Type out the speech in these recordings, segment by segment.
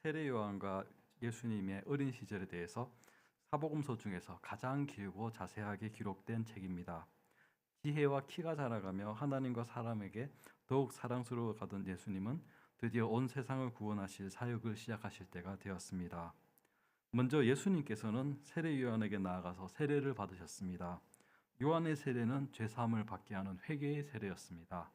세례 요한과 예수님의 어린 시절에 대해서 사복음서 중에서 가장 길고 자세하게 기록된 책입니다. 지혜와 키가 자라가며 하나님과 사람에게 더욱 사랑스러워가던 예수님은 드디어 온 세상을 구원하실 사역을 시작하실 때가 되었습니다. 먼저 예수님께서는 세례 요한에게 나아가서 세례를 받으셨습니다. 요한의 세례는 죄사함을 받게 하는 회개의 세례였습니다.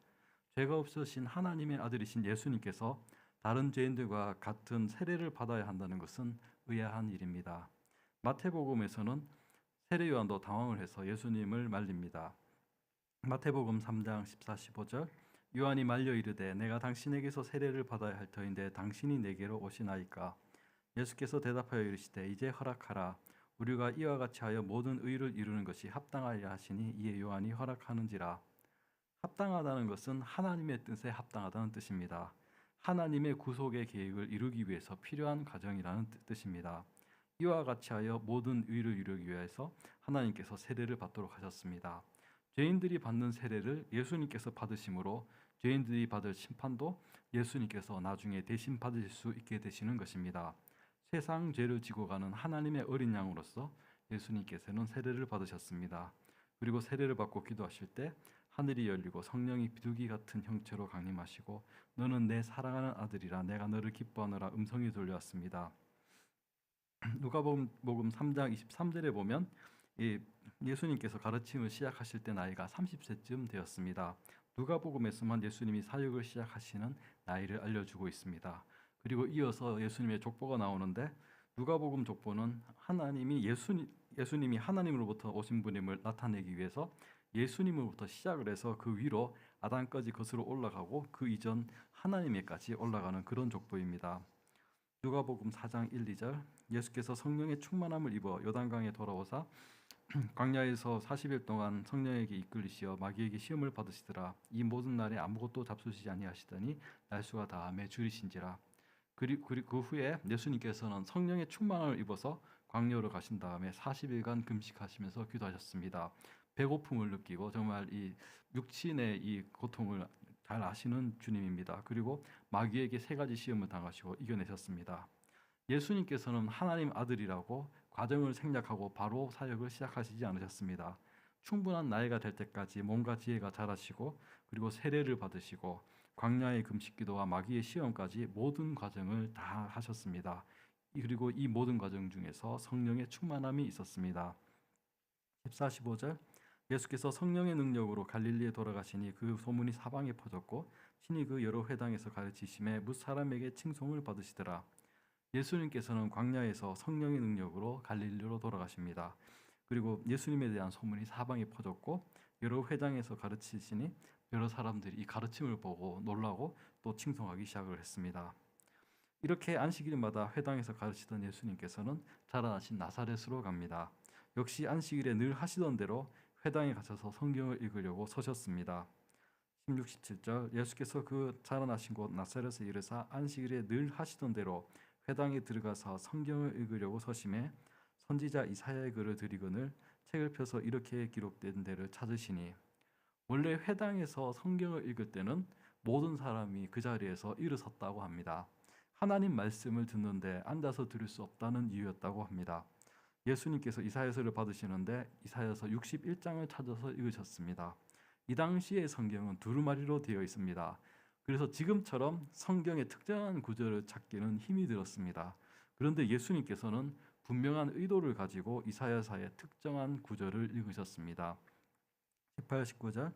죄가 없으신 하나님의 아들이신 예수님께서 다른 죄인들과 같은 세례를 받아야 한다는 것은 의아한 일입니다. 마태복음에서는 세례 요한도 당황을 해서 예수님을 말립니다. 마태복음 3장 14, 15절 요한이 말려 이르되 내가 당신에게서 세례를 받아야 할 터인데 당신이 내게로 오시나이까. 예수께서 대답하여 이르시되 이제 허락하라. 우리가 이와 같이 하여 모든 의를 이루는 것이 합당하리라 하시니 이에 요한이 허락하는지라. 합당하다는 것은 하나님의 뜻에 합당하다는 뜻입니다. 하나님의 구속의 계획을 이루기 위해서 필요한 과정이라는 뜻입니다. 이와 같이 하여 모든 의를 이루기 위해서 하나님께서 세례를 받도록 하셨습니다. 죄인들이 받는 세례를 예수님께서 받으심으로 죄인들이 받을 심판도 예수님께서 나중에 대신 받으실 수 있게 되시는 것입니다. 세상 죄를 지고 가는 하나님의 어린 양으로서 예수님께서는 세례를 받으셨습니다. 그리고 세례를 받고 기도하실 때 하늘이 열리고 성령이 비둘기 같은 형체로 강림하시고 너는 내 사랑하는 아들이라 내가 너를 기뻐하노라 음성이 들려왔습니다. 누가복음 3장 23절에 보면 예수님께서 가르침을 시작하실 때 나이가 30세쯤 되었습니다. 누가복음에서만 예수님이 사역을 시작하시는 나이를 알려주고 있습니다. 그리고 이어서 예수님의 족보가 나오는데 누가복음 족보는 예수님이 하나님으로부터 오신 분임을 나타내기 위해서 예수님으로부터 시작을 해서 그 위로 아담까지 거슬러 올라가고 그 이전 하나님에까지 올라가는 그런 족보입니다. 누가복음 4장 1, 2절 예수께서 성령의 충만함을 입어 요단강에 돌아오사 광야에서 40일 동안 성령에게 이끌리시어 마귀에게 시험을 받으시더라. 이 모든 날에 아무것도 잡수시지 아니하시더니 날수가 다함에 줄이신지라. 그리고 그 후에 예수님께서는 성령의 충만함을 입어서 광야로 가신 다음에 40일간 금식하시면서 기도하셨습니다. 배고픔을 느끼고 정말 이 육신의 이 고통을 잘 아시는 주님입니다. 그리고 마귀에게 3가지 시험을 당하시고 이겨내셨습니다. 예수님께서는 하나님 아들이라고 과정을 생략하고 바로 사역을 시작하시지 않으셨습니다. 충분한 나이가 될 때까지 몸과 지혜가 자라시고 그리고 세례를 받으시고 광야의 금식기도와 마귀의 시험까지 모든 과정을 다 하셨습니다. 그리고 이 모든 과정 중에서 성령의 충만함이 있었습니다. 14, 15절 예수께서 성령의 능력으로 갈릴리에 돌아가시니 그 소문이 사방에 퍼졌고 신이 그 여러 회당에서 가르치심에 뭇 사람에게 칭송을 받으시더라. 예수님께서는 광야에서 성령의 능력으로 갈릴리로 돌아가십니다. 그리고 예수님에 대한 소문이 사방에 퍼졌고 여러 회당에서 가르치시니 여러 사람들이 이 가르침을 보고 놀라고 또 칭송하기 시작을 했습니다. 이렇게 안식일마다 회당에서 가르치던 예수님께서는 자라나신 나사렛으로 갑니다. 역시 안식일에 늘 하시던 대로 회당에 가셔서 성경을 읽으려고 서셨습니다. 16, 17절 예수께서 그 자라나신 곳 나사렛에 이르사 안식일에 늘 하시던 대로 회당에 들어가서 성경을 읽으려고 서심해 선지자 이사야의 글을 들이거늘 책을 펴서 이렇게 기록된 데를 찾으시니. 원래 회당에서 성경을 읽을 때는 모든 사람이 그 자리에서 일어섰다고 합니다. 하나님 말씀을 듣는데 앉아서 들을 수 없다는 이유였다고 합니다. 예수님께서 이사야서를 받으시는데 이사야서 61장을 찾아서 읽으셨습니다. 이 당시의 성경은 두루마리로 되어 있습니다. 그래서 지금처럼 성경의 특정한 구절을 찾기는 힘이 들었습니다. 그런데 예수님께서는 분명한 의도를 가지고 이사야서의 특정한 구절을 읽으셨습니다. 18, 19절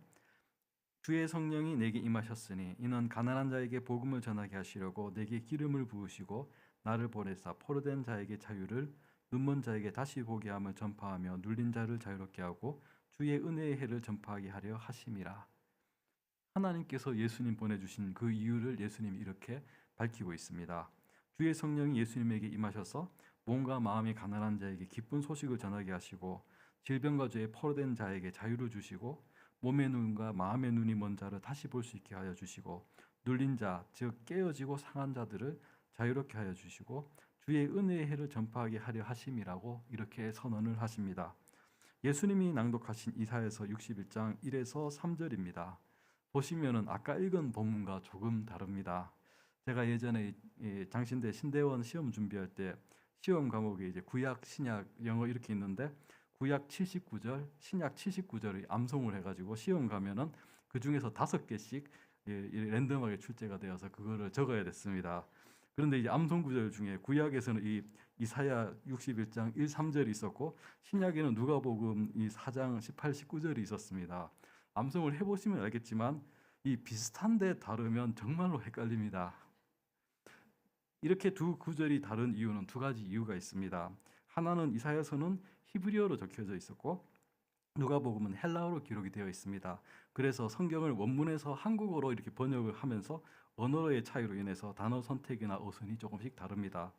주의 성령이 내게 임하셨으니 이는 가난한 자에게 복음을 전하게 하시려고 내게 기름을 부으시고 나를 보내사 포로된 자에게 자유를 눈먼 자에게 다시 보게 함을 전파하며 눌린 자를 자유롭게 하고 주의 은혜의 해를 전파하게 하려 하심이라. 하나님께서 예수님 보내주신 그 이유를 예수님이 이렇게 밝히고 있습니다. 주의 성령이 예수님에게 임하셔서 몸과 마음이 가난한 자에게 기쁜 소식을 전하게 하시고 질병과 죄에 포로된 자에게 자유를 주시고 몸의 눈과 마음의 눈이 먼 자를 다시 볼 수 있게 하여 주시고 눌린 자, 즉 깨어지고 상한 자들을 자유롭게 하여 주시고 주의 은혜의 해를 전파하게 하려 하심이라고 이렇게 선언을 하십니다. 예수님이 낭독하신 이사야서 61장 1에서 3절입니다. 보시면은 아까 읽은 본문과 조금 다릅니다. 제가 예전에 장신대 신대원 시험 준비할 때 시험 과목에 이제 구약, 신약, 영어 이렇게 있는데 구약 79절, 신약 79절을 암송을 해가지고 시험 가면은 그 중에서 5개씩 랜덤하게 출제가 되어서 그거를 적어야 됐습니다. 그런데 이제 암송 구절 중에 구약에서는 이 이사야 61장 1, 3절이 있었고 신약에는 누가복음 이 4장 18, 19절이 있었습니다. 암송을 해보시면 알겠지만 이 비슷한데 다르면 정말로 헷갈립니다. 이렇게 두 구절이 다른 이유는 두 가지 이유가 있습니다. 하나는 이사야서는 히브리어로 적혀져 있었고 누가복음은 헬라어로 기록이 되어 있습니다. 그래서 성경을 원문에서 한국어로 이렇게 번역을 하면서 언어의 차이로 인해서 단어 선택이나 어순이 조금씩 다릅니다.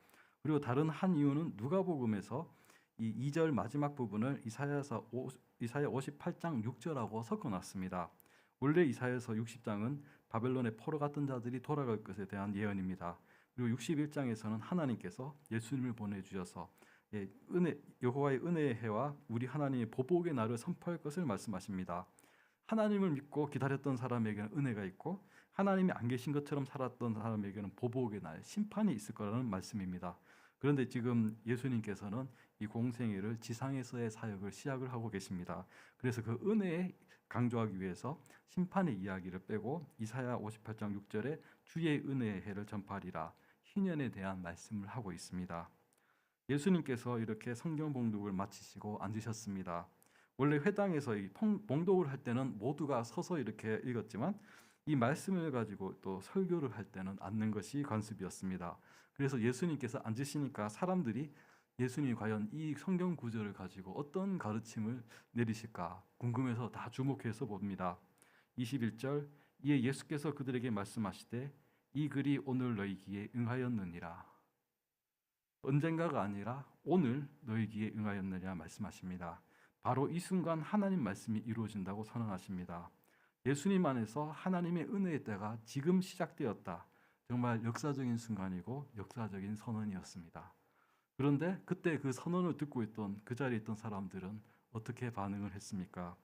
그리고 다른 한 이유는 누가복음에서 이 2절 마지막 부분을 이사야 58장 6절하고 섞어놨습니다. 원래 이사야서 60장은 바벨론의 포로 같은 자들이 돌아갈 것에 대한 예언입니다. 그리고 61장에서는 하나님께서 예수님을 보내주셔서 여호와의 은혜의 해와 우리 하나님의 보복의 날을 선포할 것을 말씀하십니다. 하나님을 믿고 기다렸던 사람에게는 은혜가 있고 하나님이 안 계신 것처럼 살았던 사람에게는 보복의 날, 심판이 있을 거라는 말씀입니다. 그런데 지금 예수님께서는 이 공생애를 지상에서의 사역을 시작을 하고 계십니다. 그래서 그 은혜에 강조하기 위해서 심판의 이야기를 빼고 이사야 58장 6절에 주의 은혜의 해를 전파하리라 희년에 대한 말씀을 하고 있습니다. 예수님께서 이렇게 성경 봉독을 마치시고 앉으셨습니다. 원래 회당에서 이 봉독을 할 때는 모두가 서서 이렇게 읽었지만 이 말씀을 가지고 또 설교를 할 때는 앉는 것이 관습이었습니다. 그래서 예수님께서 앉으시니까 사람들이 예수님이 과연 이 성경 구절을 가지고 어떤 가르침을 내리실까 궁금해서 다 주목해서 봅니다. 21절 이에 예수께서 그들에게 말씀하시되 이 글이 오늘 너희 귀에 응하였느니라. 언젠가가 아니라 오늘 너희 귀에 응하였느냐 말씀하십니다. 바로 이 순간 하나님 말씀이 이루어진다고 선언하십니다. 예수님 안에서 하나님의 은혜의 때가 지금 시작되었다. 정말 역사적인 순간이고 역사적인 선언이었습니다. 그런데 그때 그 선언을 듣고 있던 그 자리에 있던 사람들은 어떻게 반응을 했습니까?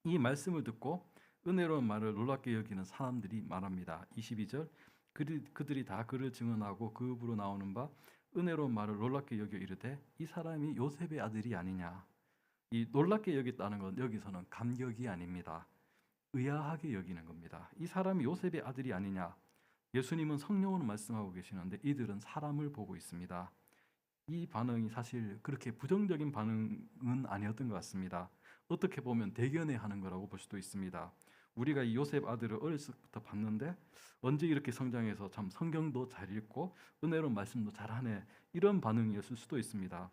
이 말씀을 듣고 은혜로운 말을 놀랍게 여기는 사람들이 말합니다. 22절 그들이 다 그를 증언하고 그 입으로 나오는 바 은혜로운 말을 놀랍게 여겨 이르되 이 사람이 요셉의 아들이 아니냐. 이 놀랍게 여겼다는 건 여기서는 감격이 아닙니다. 의아하게 여기는 겁니다. 이 사람이 요셉의 아들이 아니냐. 예수님은 성령으로 말씀하고 계시는데 이들은 사람을 보고 있습니다. 이 반응이 사실 그렇게 부정적인 반응은 아니었던 것 같습니다. 어떻게 보면 대견해하는 거라고 볼 수도 있습니다. 우리가 이 요셉 아들을 어렸을 때부터 봤는데 언제 이렇게 성장해서 참 성경도 잘 읽고 은혜로운 말씀도 잘하네 이런 반응이었을 수도 있습니다.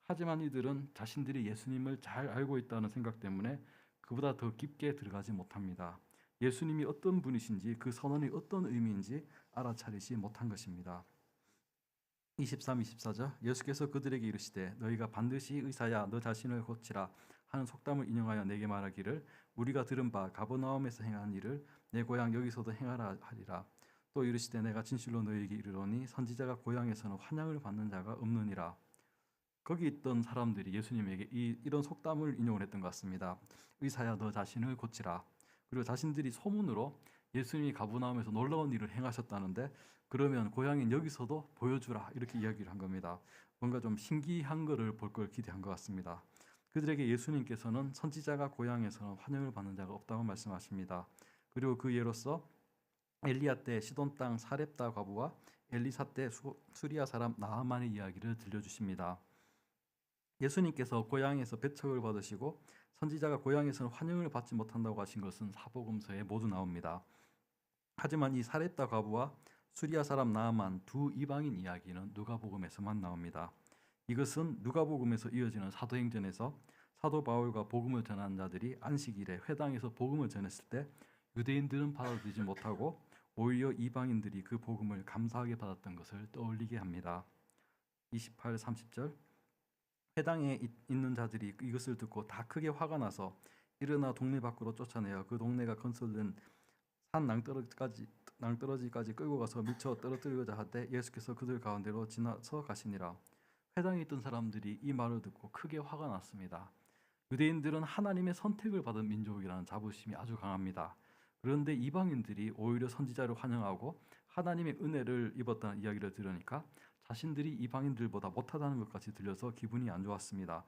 하지만 이들은 자신들이 예수님을 잘 알고 있다는 생각 때문에 그보다 더 깊게 들어가지 못합니다. 예수님이 어떤 분이신지 그 선언이 어떤 의미인지 알아차리지 못한 것입니다. 23, 24절 예수께서 그들에게 이르시되 너희가 반드시 의사야 너 자신을 고치라 하는 속담을 인용하여 내게 말하기를 우리가 들은 바 가버나움에서 행한 일을 내 고향 여기서도 행하라 하리라. 또 이르시되 내가 진실로 너희에게 이르노니 선지자가 고향에서는 환영을 받는 자가 없느니라. 거기 있던 사람들이 예수님에게 이런 속담을 인용을 했던 것 같습니다. 의사야 너 자신을 고치라. 그리고 자신들이 소문으로 예수님이 가버나움에서 놀라운 일을 행하셨다는데 그러면 고향인 여기서도 보여주라 이렇게 이야기를 한 겁니다. 뭔가 좀 신기한 거를 볼 걸 기대한 것 같습니다. 그들에게 예수님께서는 선지자가 고향에서는 환영을 받는 자가 없다고 말씀하십니다. 그리고 그 예로서 엘리야 때 시돈 땅 사렙다 과부와 엘리사 때 수리아 사람 나아만의 이야기를 들려주십니다. 예수님께서 고향에서 배척을 받으시고 선지자가 고향에서는 환영을 받지 못한다고 하신 것은 사복음서에 모두 나옵니다. 하지만 이 사렙다 과부와 수리아 사람 나아만 두 이방인 이야기는 누가복음에서만 나옵니다. 이것은 누가복음에서 이어지는 사도행전에서 사도 바울과 복음을 전하는 자들이 안식일에 회당에서 복음을 전했을 때 유대인들은 받아들이지 못하고 오히려 이방인들이 그 복음을 감사하게 받았던 것을 떠올리게 합니다. 28, 30절 회당에 있는 자들이 이것을 듣고 다 크게 화가 나서 일어나 동네 밖으로 쫓아내어 그 동네가 건설된 산 낭떠러지까지 끌고 가서 미쳐 떨어뜨리고자 하되 예수께서 그들 가운데로 지나서 가시니라. 회당에 있던 사람들이 이 말을 듣고 크게 화가 났습니다. 유대인들은 하나님의 선택을 받은 민족이라는 자부심이 아주 강합니다. 그런데 이방인들이 오히려 선지자를 환영하고 하나님의 은혜를 입었다는 이야기를 들으니까 자신들이 이방인들보다 못하다는 것까지 들려서 기분이 안 좋았습니다.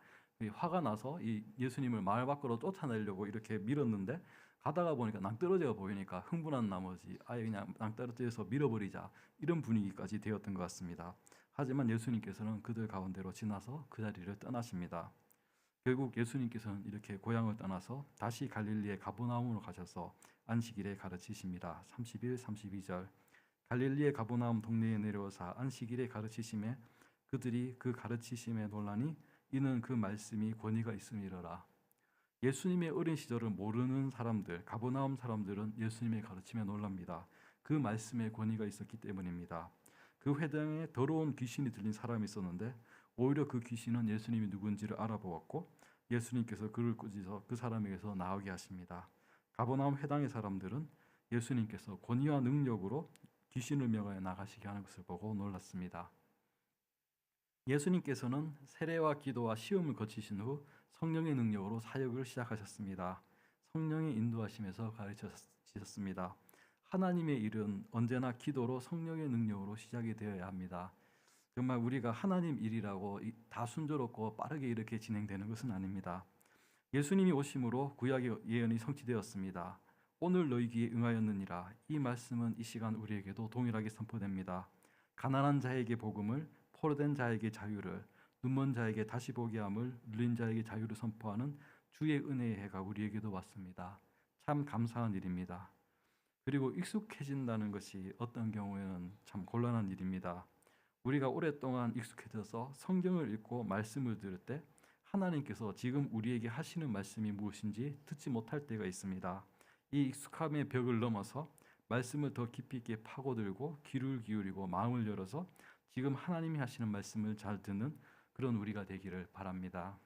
화가 나서 이 예수님을 마을 밖으로 쫓아내려고 이렇게 밀었는데 가다가 보니까 낭떠러지가 보이니까 흥분한 나머지 아예 그냥 낭떠러지에서 밀어버리자 이런 분위기까지 되었던 것 같습니다. 하지만 예수님께서는 그들 가운데로 지나서 그 자리를 떠나십니다. 결국 예수님께서는 이렇게 고향을 떠나서 다시 갈릴리의 가버나움으로 가셔서 안식일에 가르치십니다. 31, 32절 갈릴리의 가버나움 동네에 내려오사 안식일에 가르치심에 그들이 그 가르치심에 놀라니 이는 그 말씀이 권위가 있음이로라. 예수님의 어린 시절을 모르는 사람들, 가버나움 사람들은 예수님의 가르침에 놀랍니다. 그 말씀에 권위가 있었기 때문입니다. 그 회당에 더러운 귀신이 들린 사람이 있었는데 오히려 그 귀신은 예수님이 누군지를 알아보았고 예수님께서 그를 꾸짖어 그 사람에게서 나오게 하십니다. 가버나움 회당의 사람들은 예수님께서 권위와 능력으로 귀신을 명하여 나가시게 하는 것을 보고 놀랐습니다. 예수님께서는 세례와 기도와 시험을 거치신 후 성령의 능력으로 사역을 시작하셨습니다. 성령의 인도하심에서 가르치셨습니다. 하나님의 일은 언제나 기도로 성령의 능력으로 시작이 되어야 합니다. 정말 우리가 하나님 일이라고 다 순조롭고 빠르게 이렇게 진행되는 것은 아닙니다. 예수님이 오심으로 구약의 예언이 성취되었습니다. 오늘 너희 귀에 응하였느니라. 이 말씀은 이 시간 우리에게도 동일하게 선포됩니다. 가난한 자에게 복음을, 포로된 자에게 자유를, 눈먼 자에게 다시 보게 함을, 눌린 자에게 자유를 선포하는 주의 은혜의 해가 우리에게도 왔습니다. 참 감사한 일입니다. 그리고 익숙해진다는 것이 어떤 경우에는 참 곤란한 일입니다. 우리가 오랫동안 익숙해져서 성경을 읽고 말씀을 들을 때 하나님께서 지금 우리에게 하시는 말씀이 무엇인지 듣지 못할 때가 있습니다. 이 익숙함의 벽을 넘어서 말씀을 더 깊이 있게 파고들고 귀를 기울이고 마음을 열어서 지금 하나님이 하시는 말씀을 잘 듣는 그런 우리가 되기를 바랍니다.